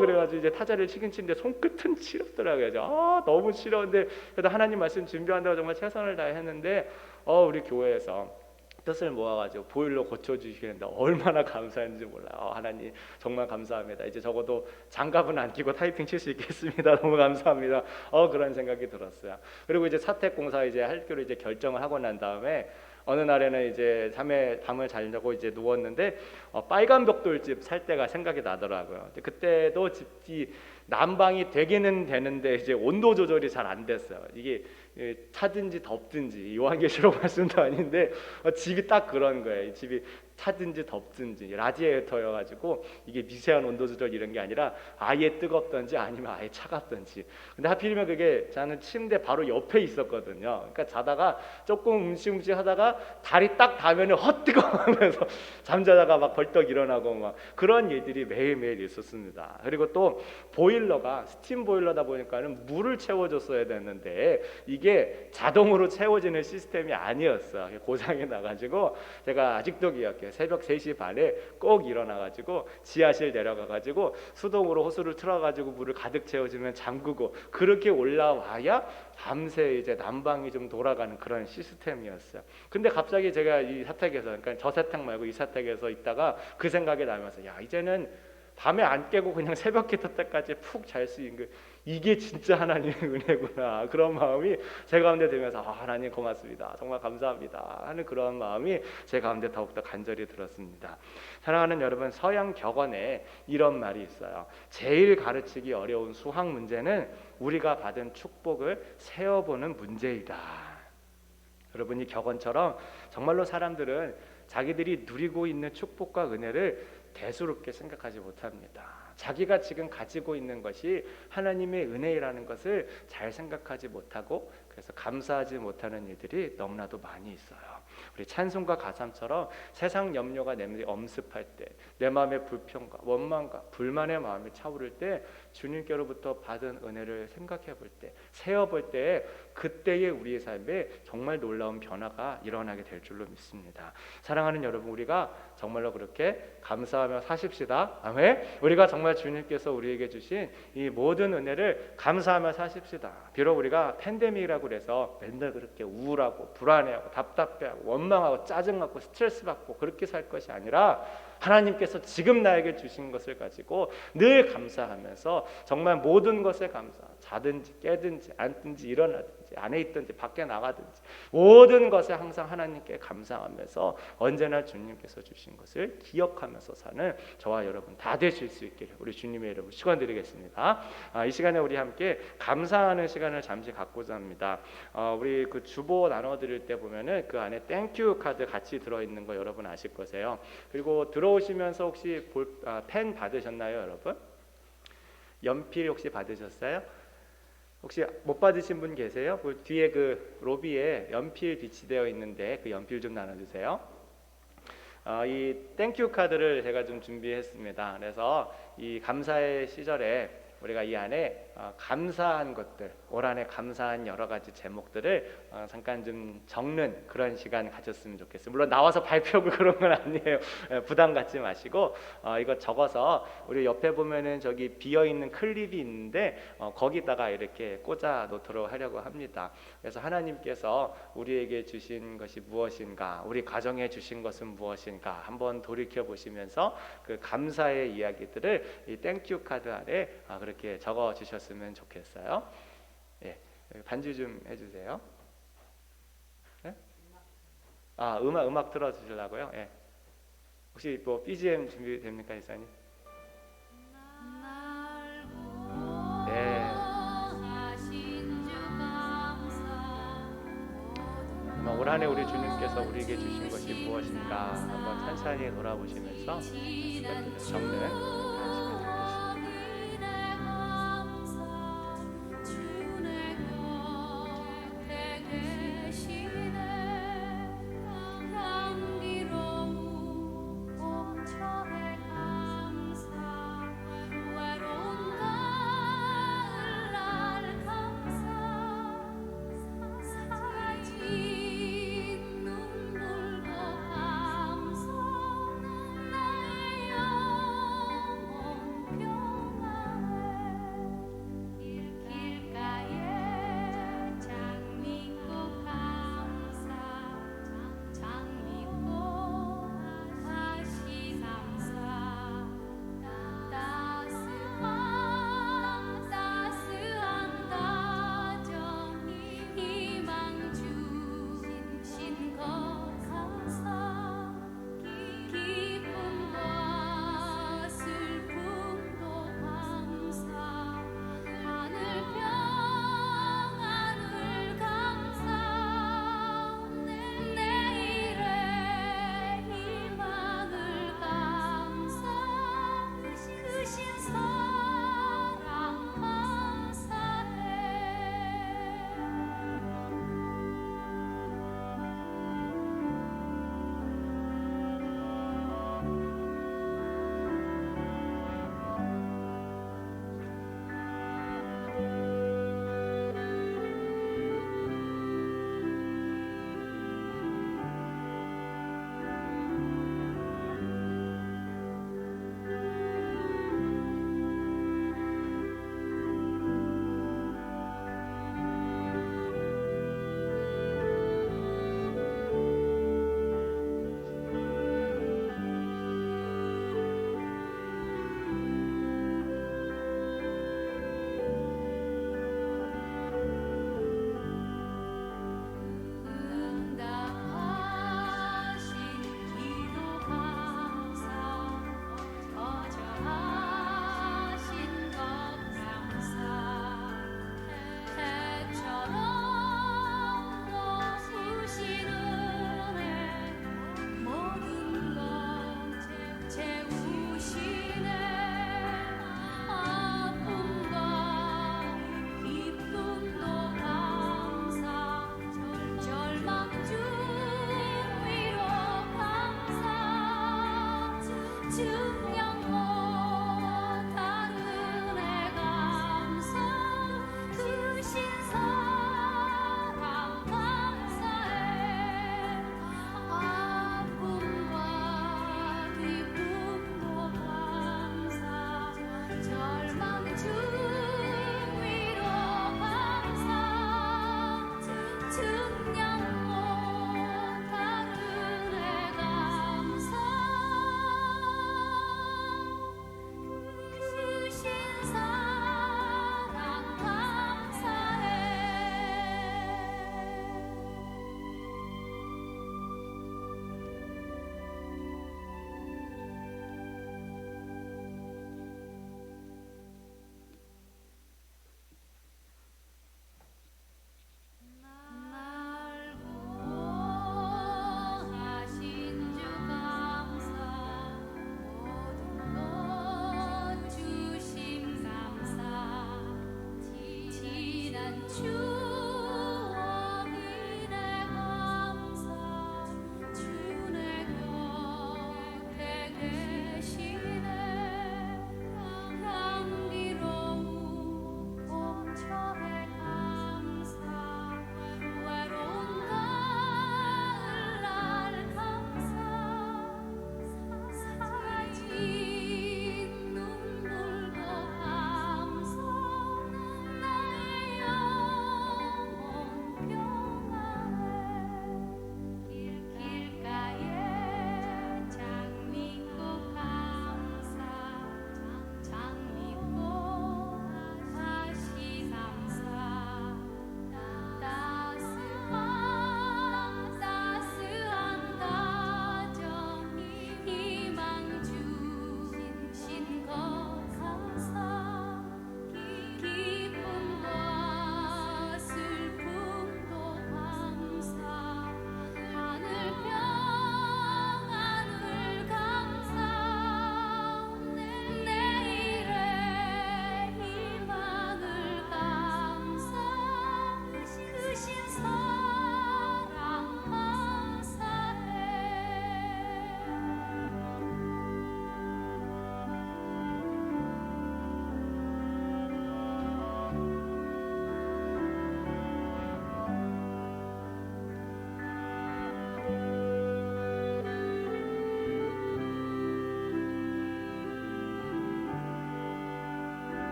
그래가지고 이제 타자를 치긴 치는데 손끝은 치럽더라고요. 너무 치러운데 그래도 하나님 말씀 준비한다고 정말 최선을 다했는데 우리 교회에서 뜻을 모아가지고 보일러 고쳐주시는데 얼마나 감사한지 몰라요. 하나님 정말 감사합니다. 이제 적어도 장갑은 안 끼고 타이핑 칠 수 있겠습니다. 너무 감사합니다. 그런 생각이 들었어요. 그리고 이제 사택공사 이제 할교를 이제 결정을 하고 난 다음에 어느 날에는 이제 밤을 자려고 이제 누웠는데 빨간 벽돌집 살 때가 생각이 나더라고요. 그때도 집이 난방이 되기는 되는데 이제 온도 조절이 잘 안 됐어요. 이게 차든지 덥든지 요한계시록 말씀도 아닌데 집이 딱 그런 거예요. 이 집이 차든지 덥든지 라디에이터여가지고 이게 미세한 온도 조절 이런 게 아니라 아예 뜨겁든지 아니면 아예 차갑든지. 근데 하필이면 그게 저는 침대 바로 옆에 있었거든요. 그러니까 자다가 조금 움찔움찔 하다가 다리 딱 닿으면 헛뜨거 하면서 잠자다가 막 벌떡 일어나고 막 그런 일들이 매일매일 있었습니다. 그리고 또 보일러가 스팀 보일러다 보니까는 물을 채워줬어야 됐는데 이게 자동으로 채워지는 시스템이 아니었어. 고장이 나가지고 제가 아직도 기억해요. 새벽 3시 반에 꼭 일어나가지고 지하실 내려가가지고 수동으로 호스를 틀어가지고 물을 가득 채워주면 잠그고 그렇게 올라와야 밤새 이제 난방이 좀 돌아가는 그런 시스템이었어요. 근데 갑자기 제가 이 사택에서, 그러니까 저 사택 말고 이 사택에서 있다가 그 생각이 나면서 이제는 밤에 안 깨고 그냥 새벽 기도 때까지 푹 잘 수 있는 이게 진짜 하나님의 은혜구나. 그런 마음이 제 가운데 들면서 하나님 고맙습니다. 정말 감사합니다 하는 그런 마음이 제 가운데 더욱더 간절히 들었습니다. 사랑하는 여러분, 서양 격언에 이런 말이 있어요. 제일 가르치기 어려운 수학 문제는 우리가 받은 축복을 세어보는 문제이다. 여러분, 이 격언처럼 정말로 사람들은 자기들이 누리고 있는 축복과 은혜를 대수롭게 생각하지 못합니다. 자기가 지금 가지고 있는 것이 하나님의 은혜라는 것을 잘 생각하지 못하고 그래서 감사하지 못하는 일들이 너무나도 많이 있어요. 우리 찬송가 가사처럼 세상 염려가 내 마음에 엄습할 때, 내 마음의 불평과 원망과 불만의 마음이 차오를 때 주님께로부터 받은 은혜를 생각해 볼 때, 세어 볼 때 그때의 우리의 삶에 정말 놀라운 변화가 일어나게 될 줄로 믿습니다. 사랑하는 여러분, 우리가 정말로 그렇게 감사하며 사십시다. 아멘. 우리가 정말 주님께서 우리에게 주신 이 모든 은혜를 감사하며 사십시다. 비록 우리가 팬데믹이라고 그래서 맨날 그렇게 우울하고 불안해하고 답답해하고 원망하고 짜증나고 스트레스 받고 그렇게 살 것이 아니라 하나님께서 지금 나에게 주신 것을 가지고 늘 감사하면서 정말 모든 것에 감사, 자든지 깨든지 앉든지 일어나든지 안에 있든지 밖에 나가든지 모든 것에 항상 하나님께 감사하면서 언제나 주님께서 주신 것을 기억하면서 사는 저와 여러분 다 되실 수 있기를 우리 주님의 이름으로 축원드리겠습니다. 이 시간에 우리 함께 감사하는 시간을 잠시 갖고자 합니다. 우리 그 주보 나눠드릴 때 보면은 그 안에 땡큐 카드 같이 들어있는 거 여러분 아실 거세요. 그리고 들어오시면서 혹시 펜 받으셨나요, 여러분? 연필 혹시 받으셨어요? 혹시 못 받으신 분 계세요? 그 뒤에 그 로비에 연필 비치되어 있는데 그 연필 좀 나눠주세요. 이 땡큐 카드를 제가 좀 준비했습니다. 그래서 이 감사의 시절에 우리가 이 안에 감사한 것들, 올 한해 감사한 여러 가지 제목들을 잠깐 좀 적는 그런 시간 가졌으면 좋겠어요. 물론 나와서 발표하고 그런 건 아니에요. 부담 갖지 마시고 이거 적어서 우리 옆에 보면은 저기 비어 있는 클립이 있는데 거기다가 이렇게 꽂아 놓도록 하려고 합니다. 그래서 하나님께서 우리에게 주신 것이 무엇인가, 우리 가정에 주신 것은 무엇인가 한번 돌이켜 보시면서 그 감사의 이야기들을 이 땡큐 카드 안에 그렇게 적어 주셨으면 좋겠어요. 예, 반주 좀 해주세요. 예? 음악 틀어주시려고요? 예. 혹시 뭐 BGM 준비됩니까, 이사님? 네. 올 한해 우리 주님께서 우리에게 주신 것이 무엇인가 한번 찬찬히 돌아보시면서 적는 그런 시간 되겠습니다.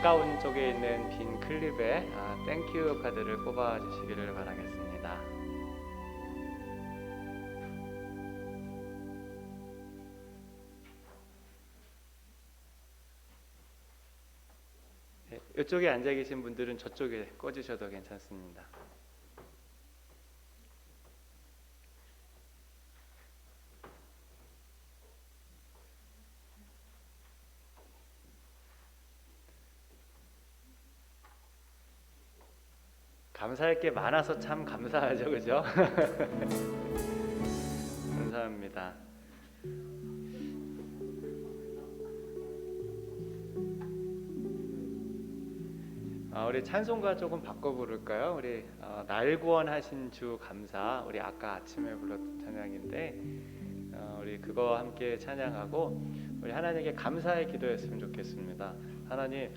가까운 쪽에 있는 빈 클립에 땡큐 카드를 꼽아 주시기를 바라겠습니다. 네, 이쪽에 앉아 계신 분들은 저쪽에 꽂으셔도 괜찮습니다. 감사할 게 많아서 참 감사하죠, 그죠? 감사합니다. 우리 찬송가 조금 바꿔 부를까요? 우리 날 구원하신 주 감사, 우리 아까 아침에 불렀던 찬양인데 우리 그거 함께 찬양하고 우리 하나님께 감사의 기도했으면 좋겠습니다. 하나님,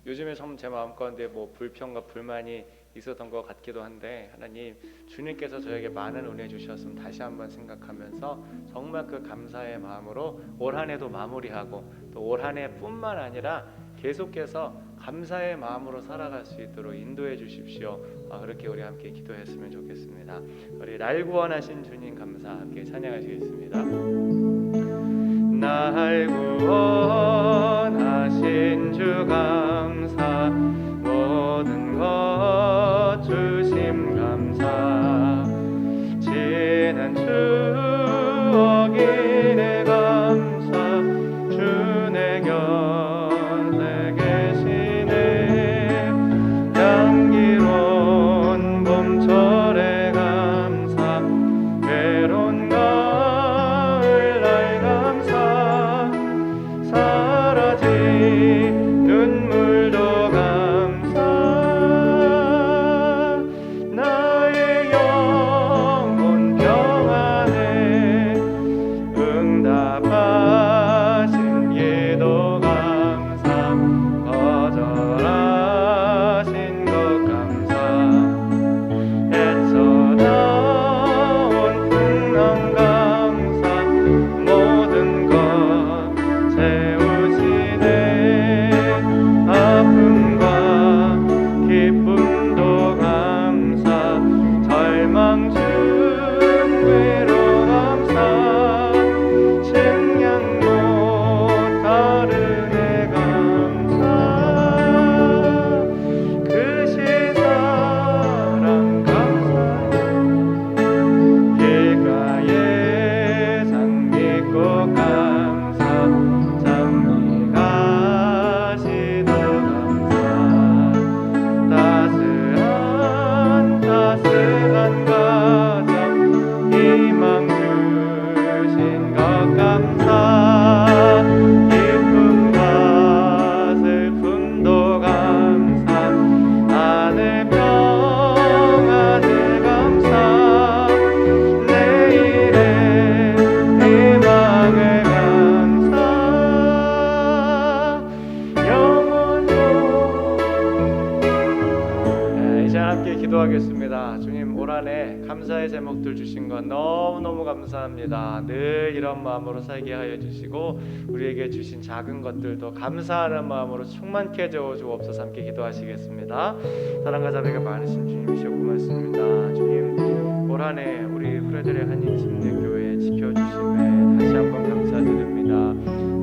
요즘에 좀 제 마음 가운데 뭐 불평과 불만이 있었던 것 같기도 한데 하나님, 주님께서 저에게 많은 은혜 주셨음 다시 한번 생각하면서 정말 그 감사의 마음으로 올 한 해도 마무리하고 또 올 한 해뿐만 아니라 계속해서 감사의 마음으로 살아갈 수 있도록 인도해 주십시오. 그렇게 우리 함께 기도했으면 좋겠습니다. 우리 날 구원하신 주님 감사 함께 찬양하시겠습니다. 날 구원하신 주 감사, 모든 것 주심 감사, 지난 추억이 내 감사, 주 내 곁에 계시네. 향기로운 봄철의 감사, 외로운 가을 날 감사, 사라진 눈물도 감사, 나의 영혼 평안에 응답하신 기도 감사, 거절하신 것 감사, 애써 나온 풍랑 감사, 모든 것 채우시네. 아픔과 기쁨도 감사, 절망 중 위로 감사, 식량 못 다르네 감사, 크신 사랑 감사, 길가에 상 믿고 감사, 잠이 가시도 감사, 따스한 가정 희망 주신 것 감사, 기쁨과 슬픔도 감사, 하늘 평안을 감사, 내일의 희망을 감사, 영원토록. 이제 함께 기도하겠습니다. 주님, 올 한 해 감사의 제목들 주신 것 너무너무 감사합니다. 늘 이런 마음으로 살게 하여 주시고 우리에게 주신 작은 것들도 감사하는 마음으로 충만케 해줘 주옵소서. 함께 기도하시겠습니다. 사랑과 자비가 많으신 주님이시여 고맙습니다. 주님, 올 한 해 우리 후레들의 한인침례교회 지켜주심에 다시 한번 감사드립니다.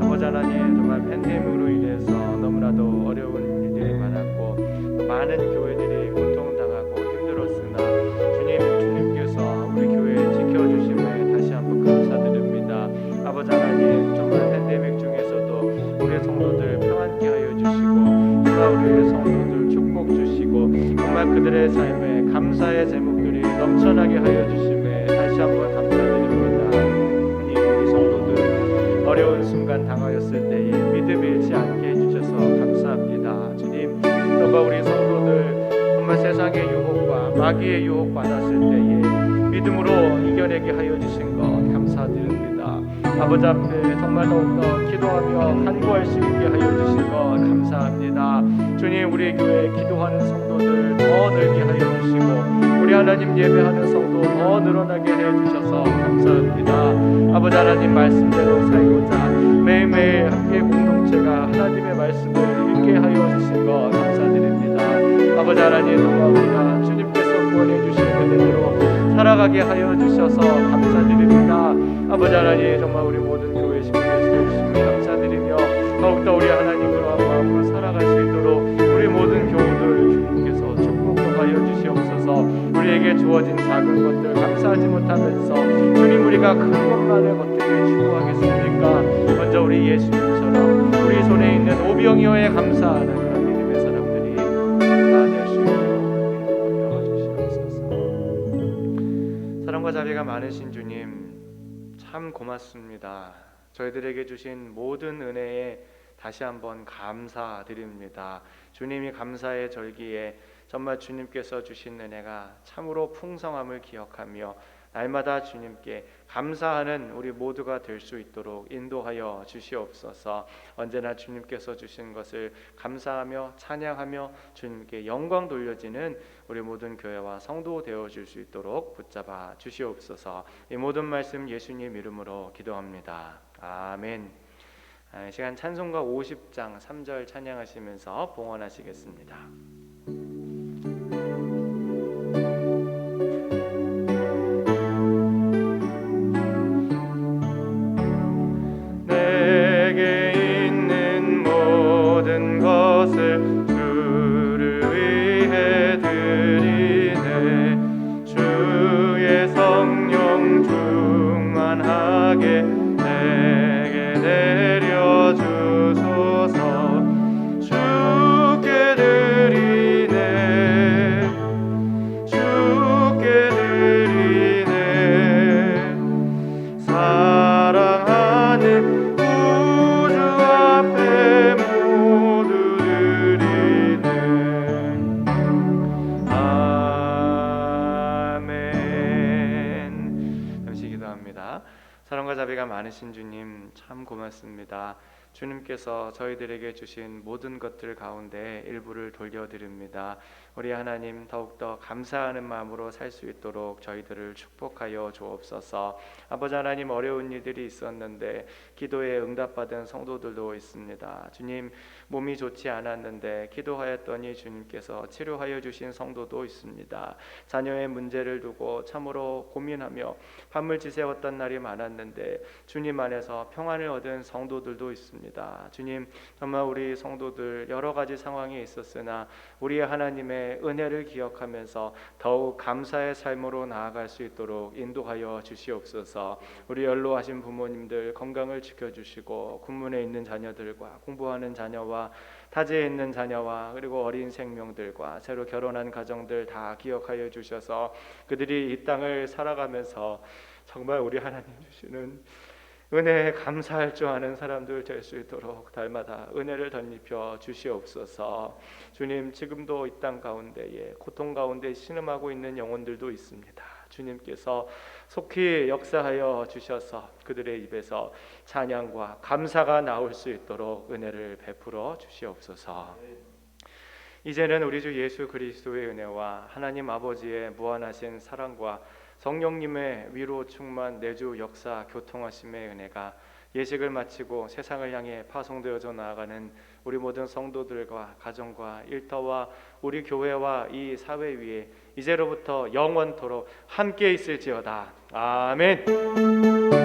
아버지 하나님, 정말 팬데믹으로 인해서 너무나도 어려운 일들이 많았고 많은 교회들이 고통당하고 힘들었으나 주님께서 우리 교회 지켜주심에 다시 한번 감사드립니다. 아버지 하나님, 정말 팬데믹 중에서도 우리의 성도들 평안케 하여 주시고 정말 우리의 성도들 축복 주시고 정말 그들의 삶에 감사의 제목들이 넘쳐나게 하여 주심에 다시 한번 감사드립니다. 우리 성도들 어려운 순간 당하였을 때에 믿음 잃지 않게 해주셔서 감사합니다. 주님, 정말 우리 성도들 정말 세상의 유혹과 마귀의 유혹 받았을 때에 믿음으로 이겨내게 하여 주신 것 감사드립니다. 아버지 앞에 정말 더욱더 기도하며 간구할 수 있게 하여 주신 것 감사합니다. 주님, 우리 교회 기도하는 성도들 더 늘게 하여 주시고 우리 하나님 예배하는 성도 더 늘어나게 해주셔서 감사합니다. 아버지 하나님 말씀대로 살고자 매일매일 함께 공동 제가 하나님의 말씀을 읽게 하여 주신 것 감사드립니다. 아버지 하나님, 정말 우리가 주님께서 구원해 주신 은혜대로 살아가게 하여 주셔서 감사드립니다. 아버지 하나님, 정말 우리 모든 교회 식구들 주님께 감사드리며 더욱더 우리 하나님으로 한 마음으로 살아갈 수 있도록 우리 모든 교우들 주님께서 축복하여 주시옵소서. 우리에게 주어진 작은 것들 감사하지 못하면서 주님, 우리가 큰 것만을 어떻게 추구하겠습니까? 먼저 우리 예수님처럼 우리 손에 있는 오병이어에 감사하는 그런 믿음의 사람들이 될 수 있도록 인도하여 주시옵소서. 사랑과 자비가 많으신 주님, 참 고맙습니다. 저희들에게 주신 모든 은혜에 다시 한번 감사드립니다. 주님이 감사의 절기에 정말 주님께서 주신 은혜가 참으로 풍성함을 기억하며 날마다 주님께 감사하는 우리 모두가 될 수 있도록 인도하여 주시옵소서. 언제나 주님께서 주신 것을 감사하며 찬양하며 주님께 영광 돌려지는 우리 모든 교회와 성도 되어줄 수 있도록 붙잡아 주시옵소서. 이 모든 말씀 예수님 이름으로 기도합니다. 아멘. 시간 찬송가 50장 3절 찬양하시면서 봉헌하시겠습니다. 내게 있는 모든 것을 주를 위해 드리네. 주의 성령 충만하게 내게 내려주소서. 주께 드리네, 주께 드리네. 사랑하는 구주 앞에 모두 드리네. 아멘. 잠시 기도합니다. 사랑과 자비가 많으신 주님, 참 고맙습니다. 주님께서 저희들에게 주신 모든 것들 가운데 일부를 돌려드립니다. 우리 하나님, 더욱더 감사하는 마음으로 살 수 있도록 저희들을 축복하여 주옵소서. 아버지 하나님, 어려운 일들이 있었는데 기도에 응답받은 성도들도 있습니다. 주님, 몸이 좋지 않았는데 기도하였더니 주님께서 치료하여 주신 성도도 있습니다. 자녀의 문제를 두고 참으로 고민하며 밤을 지새웠던 날이 많았는데 주님 안에서 평안을 얻은 성도들도 있습니다. 주님, 정말 우리 성도들 여러 가지 상황이 있었으나 우리 하나님의 은혜를 기억하면서 더욱 감사의 삶으로 나아갈 수 있도록 인도하여 주시옵소서. 우리 연로하신 부모님들 건강을 지켜주시고 군문에 있는 자녀들과 공부하는 자녀와 타지에 있는 자녀와 그리고 어린 생명들과 새로 결혼한 가정들 다 기억하여 주셔서 그들이 이 땅을 살아가면서 정말 우리 하나님 주시는 은혜에 감사할 줄 아는 사람들 될 수 있도록 달마다 은혜를 덧입혀 주시옵소서. 주님, 지금도 이 땅 가운데에 고통 가운데 신음하고 있는 영혼들도 있습니다. 주님께서 속히 역사하여 주셔서 그들의 입에서 찬양과 감사가 나올 수 있도록 은혜를 베풀어 주시옵소서. 이제는 우리 주 예수 그리스도의 은혜와 하나님 아버지의 무한하신 사랑과 성령님의 위로 충만 내주 역사 교통하심의 은혜가 예식을 마치고 세상을 향해 파송되어져 나아가는 우리 모든 성도들과 가정과 일터와 우리 교회와 이 사회 위에 이제로부터 영원토록 함께 있을지어다. 아멘.